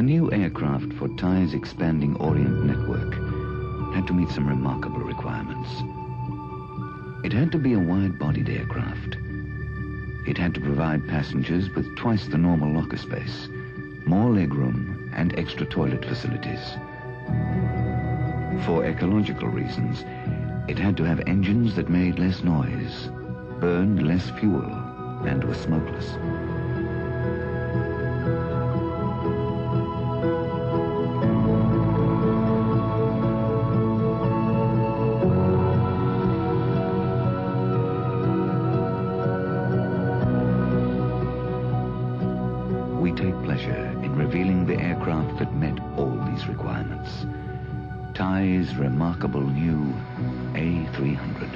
new aircraft for Thai's expanding Orient network had to meet some remarkable requirements. It had to be a wide-bodied aircraft. It had to provide passengers with twice the normal locker space, more legroom, and extra toilet facilities. For ecological reasons, it had to have engines that made less noise, burned less fuel, and were smokeless. We take pleasure in revealing the aircraft that met all these requirements. Thai's remarkable new A300.